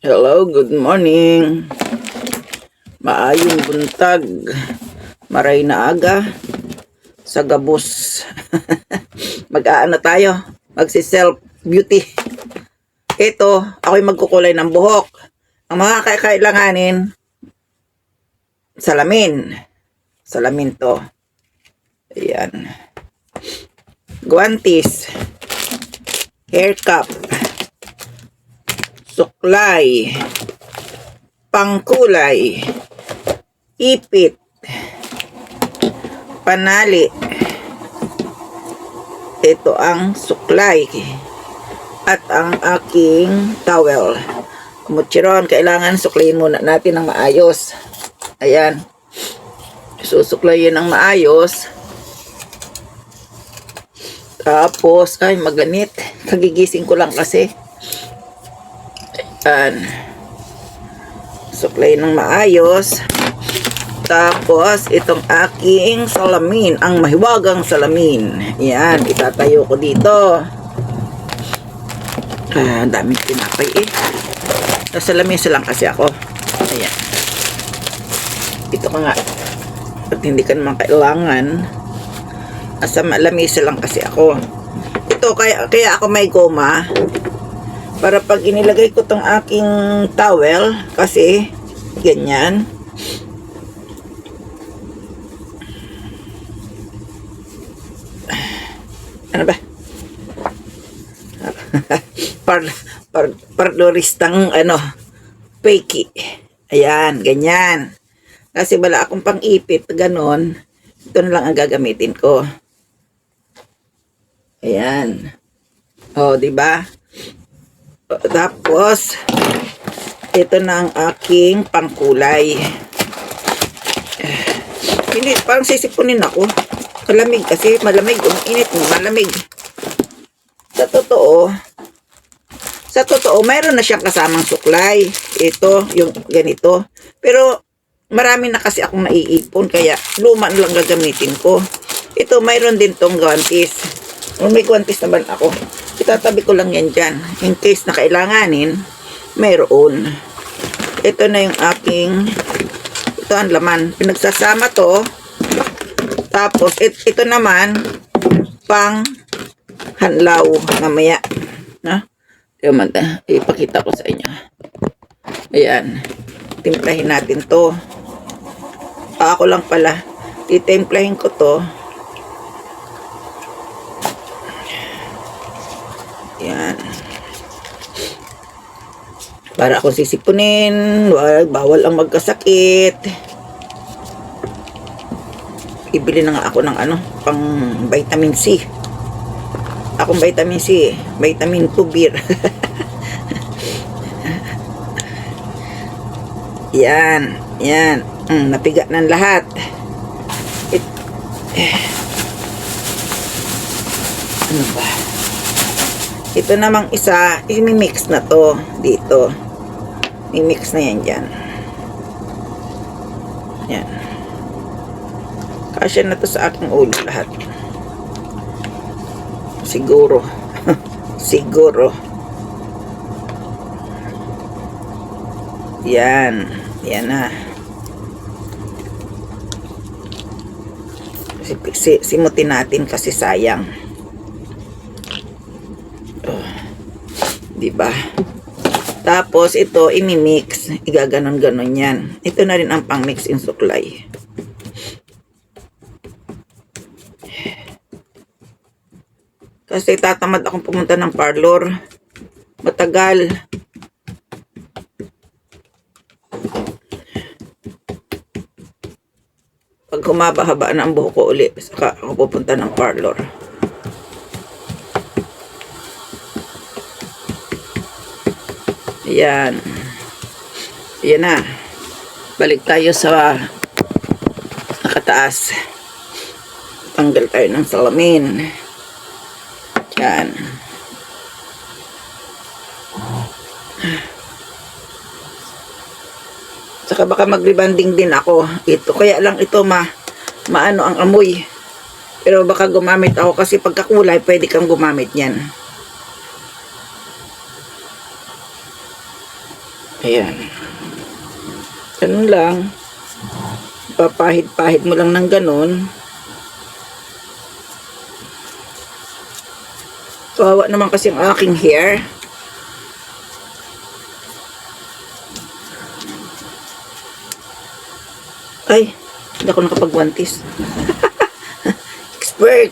Hello, good morning. Maayong buntag. Maray na aga. Sa gabos. Mag-aano tayo? Magsi-self beauty. Ito, ako'y magkukulay ng buhok. Ang mga kakailanganin, salamin. Salamin to. Ayan. Guantes. Hair cap. Suklay, pangkulay, ipit, panali. Ito ang suklay at ang aking towel. Muchiron, kailangan suklayin muna natin ng maayos. Ayan. Susuklayin ng maayos. Tapos, ay maganit. Kagigising ko lang kasi. Suklay ng maayos. Tapos itong aking salamin, ang mahiwagang salamin. Yan, itatayo ko dito. Daming tinapay Nasa lamesa lang kasi ako. Ayan. Ito ka nga. At hindi ka naman kailangan. Nasa lamesa lang kasi ako. Ito, kaya ako may goma. Para pag inilagay ko tong aking towel, kasi ganyan. Ano ba? Pardoristang peki. Ayan, ganyan. Kasi wala akong pang-ipit, ganon. Ito na lang ang gagamitin ko. Ayan. O, di ba? Tapos, ito na ang aking pangkulay. Hindi, parang sisipunin ako. Malamig kasi, malamig. Init mo, malamig. Sa totoo, mayroon na siyang kasamang suklay. Ito, yung ganito. Pero, marami na kasi akong naiipon, kaya luma na lang gagamitin ko. Ito, mayroon din tong guantes. May guantes naman ako. Itatabi ko lang yan dyan. In case na kailanganin, mayroon. Ito na yung aking, ito ang laman. Pinagsasama to. Tapos, ito naman, pang hanlaw mamaya. Ipakita ko sa inyo. Ayan. Timplahin natin to. Ako lang pala. Titimplahin ko to. Yan. Para ako sisipunin, bawal ang magkasakit. Ibili na nga ako ng pang vitamin C. Akong vitamin C, vitamin 2 beer. Yan, yan. Napiga ng lahat. Ano ba? Ito namang isa, i-mix na to dito. I-mix na yan dyan. Yan. Kasya na to sa aking ulo lahat. Siguro. Siguro. Yan. Yan na. Simutin natin kasi sayang. Diba? Tapos ito imi-mix, igaganon-ganon yan. Ito na rin ang pang-mix in suklay. Kasi tatamad akong pumunta ng parlor. Matagal. Pag humaba-haba na ang buhok ko ulit, saka ako pupunta ng parlor. Ayan. Ayan na. Balik tayo sa nakataas. Tanggal tayo ng salamin. Ayan. Saka baka mag-rebanding din ako. Ito. Kaya lang ito maano ang amoy. Pero baka gumamit ako kasi pagkakulay, pwede kang gumamit yan. Ayan. Ganun lang. Papahid-pahid mo lang ng ganun. Kawawa naman kasi ang aking hair. Ay, hindi ako nakapagwantis.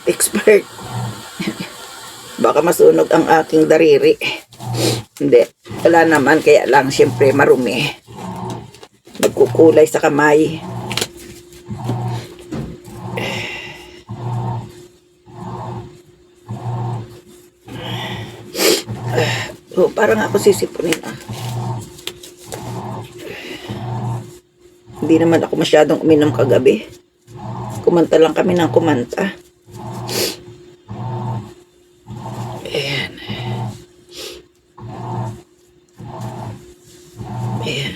Expert. Baka masunog ang aking dariri. Hindi. Wala naman, kaya lang siyempre marumi. Nagkukulay sa kamay. Oh, parang ako sisipunin Hindi naman ako masyadong uminom kagabi. Kumanta lang kami ng kumanta. Ayan. Ayan.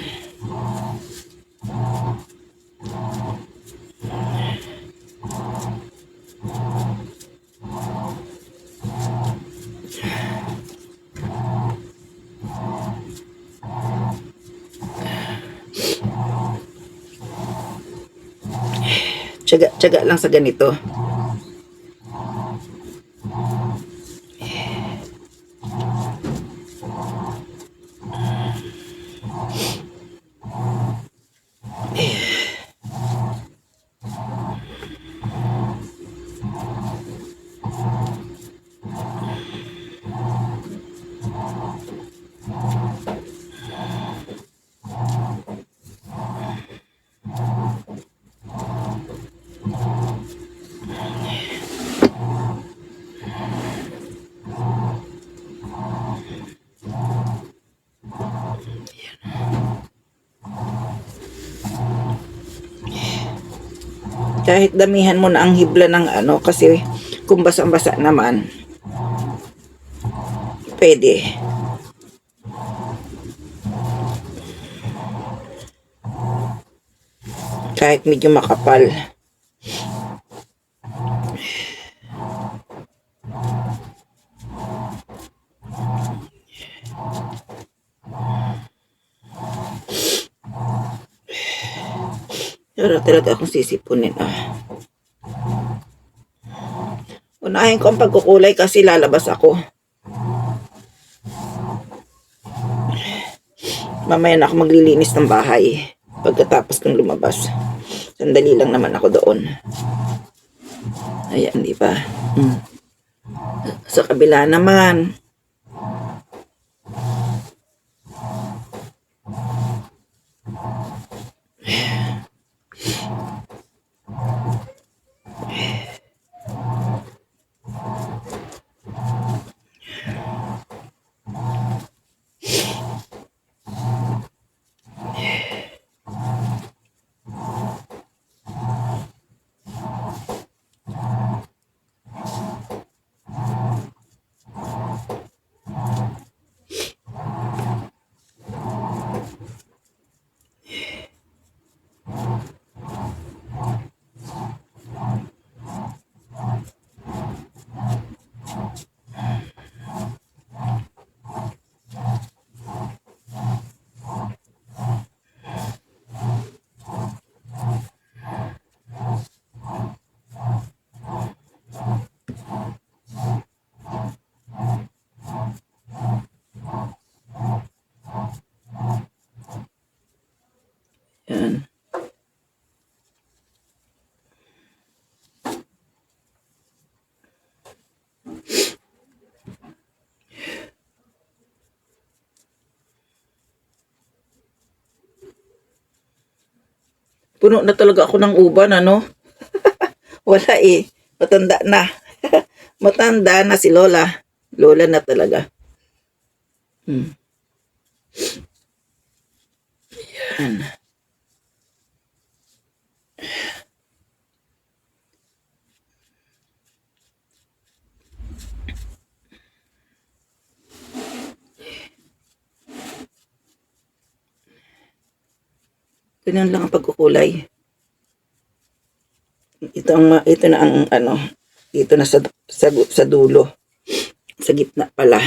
Tiyaga lang sa ganito. Kahit damihan mo na ang hibla ng kasi kung basang-basa naman, pwede. Kahit medyo makapal. Pero talaga akong sisipunin Unahin ko ang pagkukulay kasi lalabas ako. Mamaya na ako maglilinis ng bahay. Pagkatapos kong lumabas. Sandali lang naman ako doon. Ayan, di ba? Sa kabila naman. Yan. Puno na talaga ako ng uban, Wala Matanda na. Matanda na si Lola. Lola na talaga. Yan. Ganyan lang ang pagkukulay. Ito na ang dito na sa dulo. Sa gitna pala.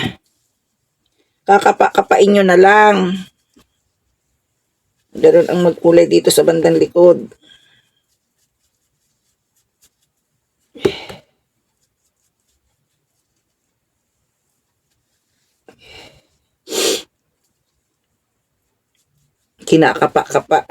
Kapain nyo na lang. Ganun ang magkulay dito sa bandang likod. Kinakapa-kapa.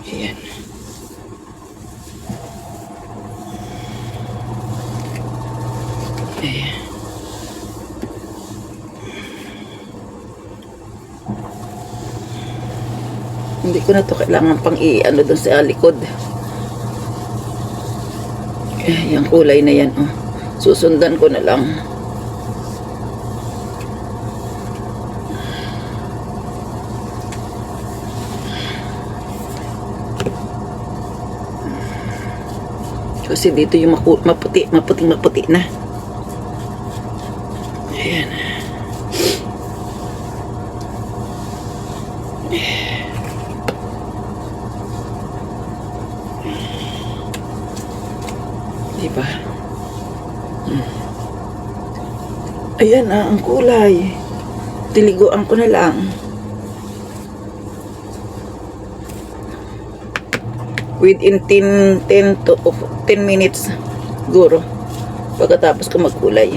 Ayan. Ayan. Hindi ko na to kailangan pang i-ano doon sa likod. Yung kulay na yan, oh. Susundan ko na lang. Kasi dito yung maputi na. Ayan. Diba? Ayan ang kulay. Tiliguan ko na lang. Within 10 minutes siguro pagkatapos ko magkulay.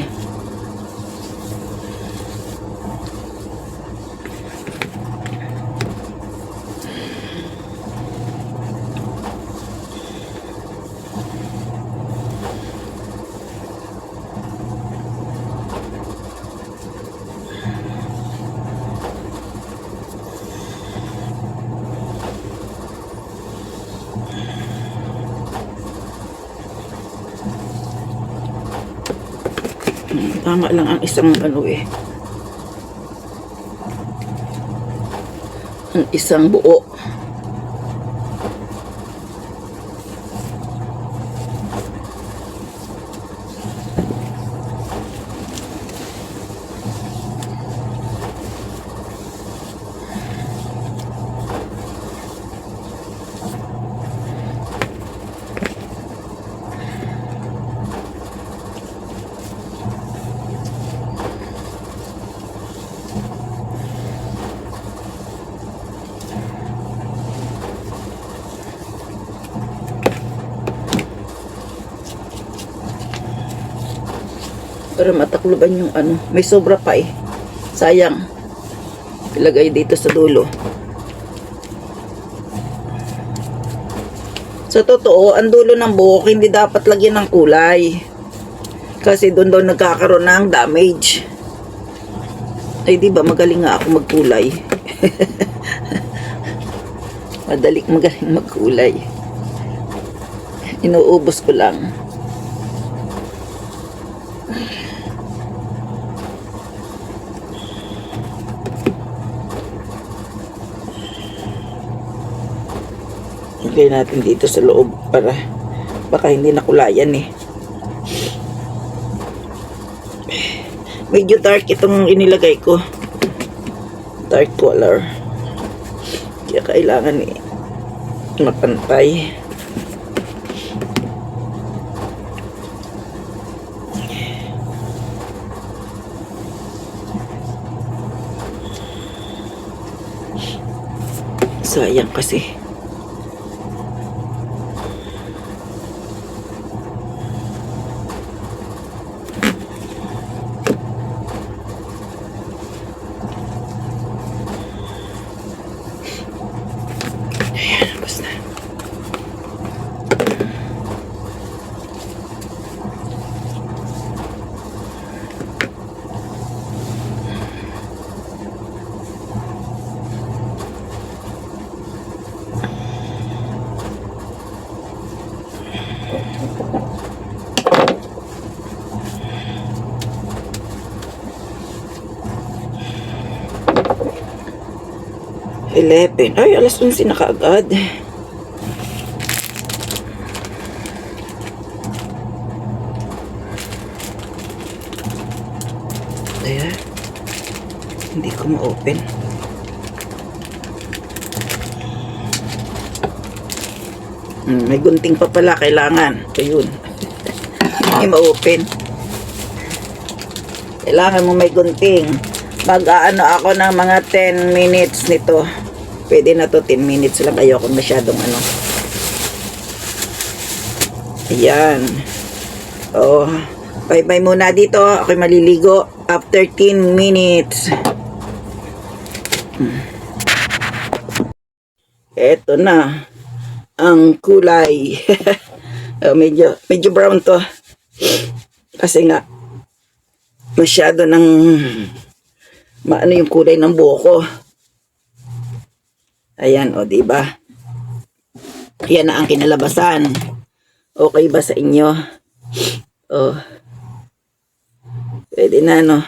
Tama lang ang isang ano eh. Ang isang buo. Para matakluban yung ano. May sobra pa eh. Sayang. Ilagay dito sa dulo. Sa totoo, ang dulo ng buhok hindi dapat lagyan ng kulay. Kasi doon daw nagkakaroon ng damage. Ay di ba magaling nga ako magkulay. Magaling magkulay. Inuubos ko lang. Ilagay natin dito sa loob para baka hindi nakulayan eh. Medyo dark itong inilagay ko. Dark color. Kaya kailangan eh mapantay. Sayang kasi. Ayan, tapos na. Eleven. Ay, alas 11 na kaagad. Ayan. Hindi ko ma-open. May gunting pa pala kailangan. Ayun. Hindi ma-open. Kailangan mo may gunting. Mag-aano ako ng mga 10 minutes nito. Pwede na to 10 minutes lang. Ayoko masyadong ano. Ayan. Oh, bye-bye muna dito. Ako'y maliligo after 10 minutes. Eto na ang kulay. Oh, medyo brown to. Kasi nga masyado ng maano yung kulay ng buhok ko. Ayan, o, diba? Yan na ang kinalabasan. Okay ba sa inyo? O. Pwede na, no?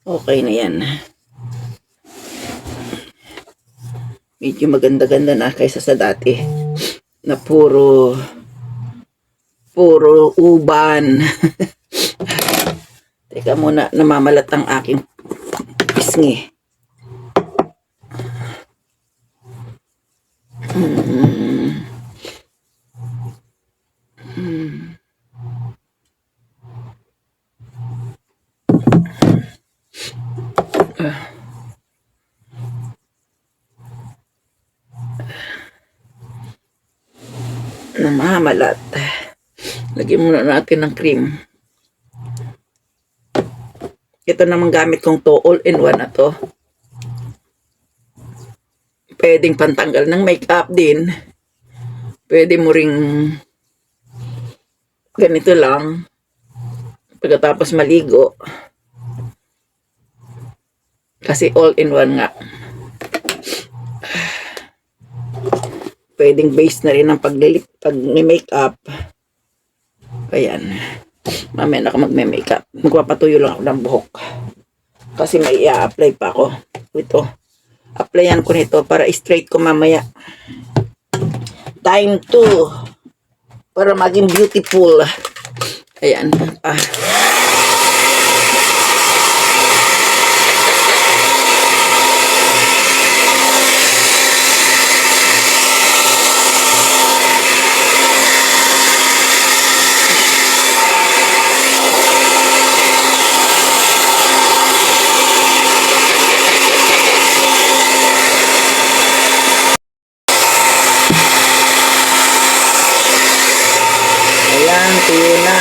Okay na yan. Medyo maganda-ganda na kaysa sa dati. Na puro uban. Teka muna, namamalat ang aking pisngi. Namamalat. Lagyan muna natin ng cream. Ito naman gamit kong to, all-in-one na to. Pwedeng pantanggal ng makeup din. Pwede mo ring ganito lang. Pagkatapos maligo. Kasi all-in-one nga. Pwedeng base na rin ang pag-makeup. Ayan. Mamaya na ako magme-makeup. Magpapatuyo lang ako ng buhok. Kasi may i-apply pa ako. Ito. Applyan ko nito para straight ko mamaya. Time 2. Para maging beautiful. Ayan. Tuyo na.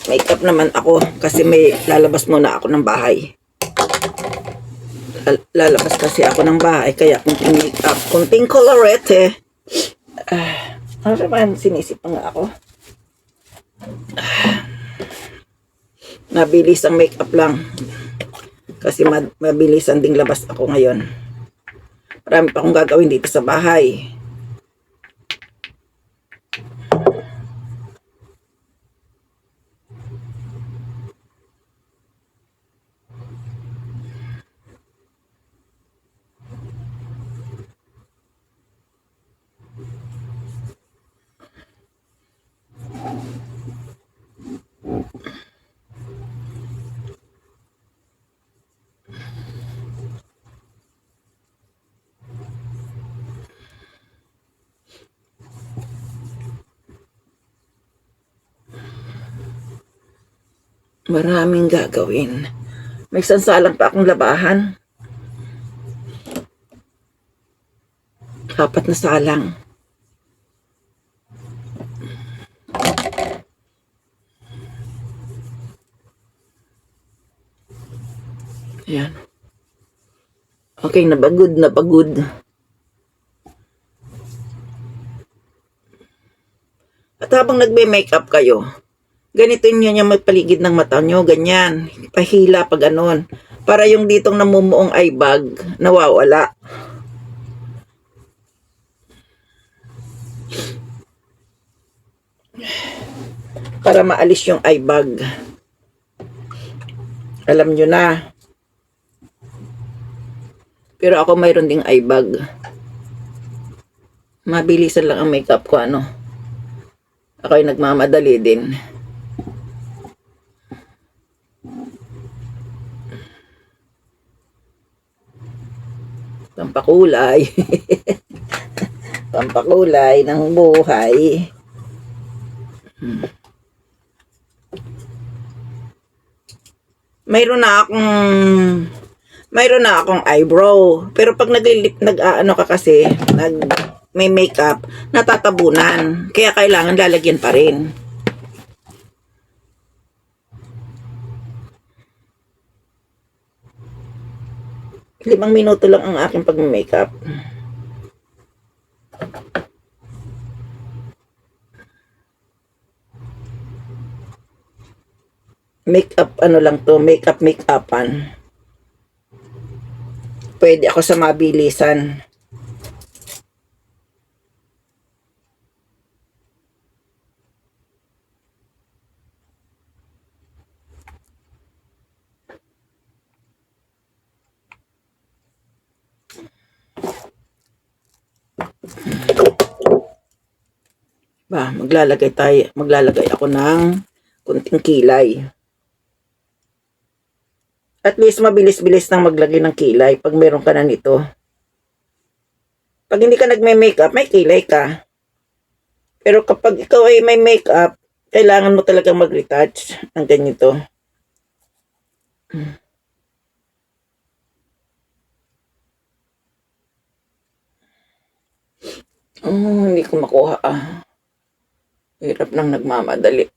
Makeup naman ako kasi may lalabas muna ako ng bahay. Lalabas kasi ako ng bahay kaya kunting makeup, kunting colorete. Ano naman, sinisip pa nga ako. Mabilis ang makeup lang. Kasi mabilis ang ding labas ako ngayon. Marami pa akong gagawin dito sa bahay. Maraming gagawin. May sansalang pa akong labahan. 4 na salang. Ayan. Okay, napagod. At habang nagme-makeup kayo, ganito nyo yung magpaligid ng mata nyo, ganyan. Pahila pag ganon. Para yung ditong namumuong eye bag, nawawala. Para maalis yung eye bag. Alam nyo na. Pero ako mayroon ding eye bag. Mabilisan lang ang makeup ko, ano. Ako ay nagmamadali din. Pampakulay. Pampakulay ng buhay. Mayroon na akong eyebrow. Pero pag nag-ano ka kasi, may makeup, natatabunan. Kaya kailangan lalagyan pa rin. Limang minuto lang ang aking pag-makeup. Makeup, ano lang to, make-upan. Pwede ako sa mabilisan. Maglalagay ako ng kunting kilay. At least mabilis-bilis nang maglagay ng kilay pag meron ka na nito. Pag hindi ka nagme-makeup, may kilay ka. Pero kapag ikaw ay may makeup, kailangan mo talagang mag-retouch ng ganito. Hindi ko makuha. Hirap nang nagmamadali.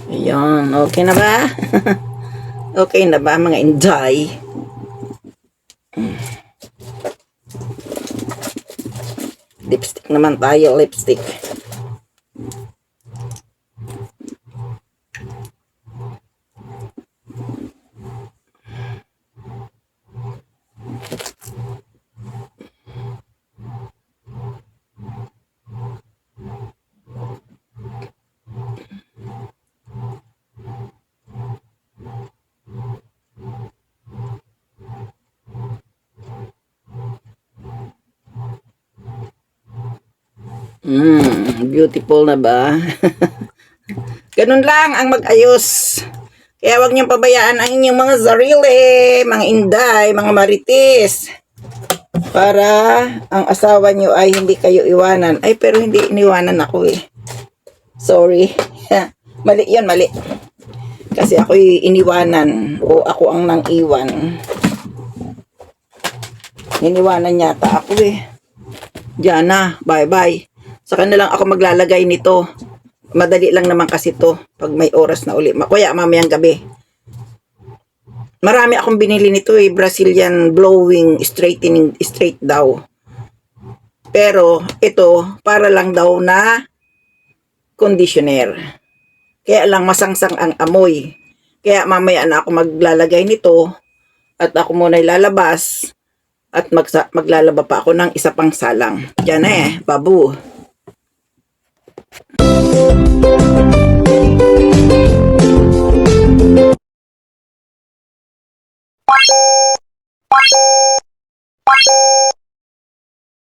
Ayan, okay na ba? Okay na ba mga inday? Lipstick naman tayo, lipstick. Beautiful na ba? Ganun lang ang mag-ayos. Kaya wag niyong pabayaan ang inyong mga sarili, mga inday, mga marites. Para ang asawa niyo ay hindi kayo iwanan. Ay, pero hindi iniwanan ako eh. Sorry. Mali yun, mali. Kasi ako'y iniwanan o ako ang nang iwan. Iniwanan yata ako eh. Diyan na, bye-bye. Sa kanila lang ako maglalagay nito. Madali lang naman kasi to pag may oras na uli. Kaya mamayang gabi. Marami akong binili nito eh. Brazilian blowing straightening straight daw. Pero ito para lang daw na conditioner. Kaya lang masangsang ang amoy. Kaya mamaya na ako maglalagay nito at ako muna ilalabas at maglalaba pa ako ng isa pang salang. Diyan na babu.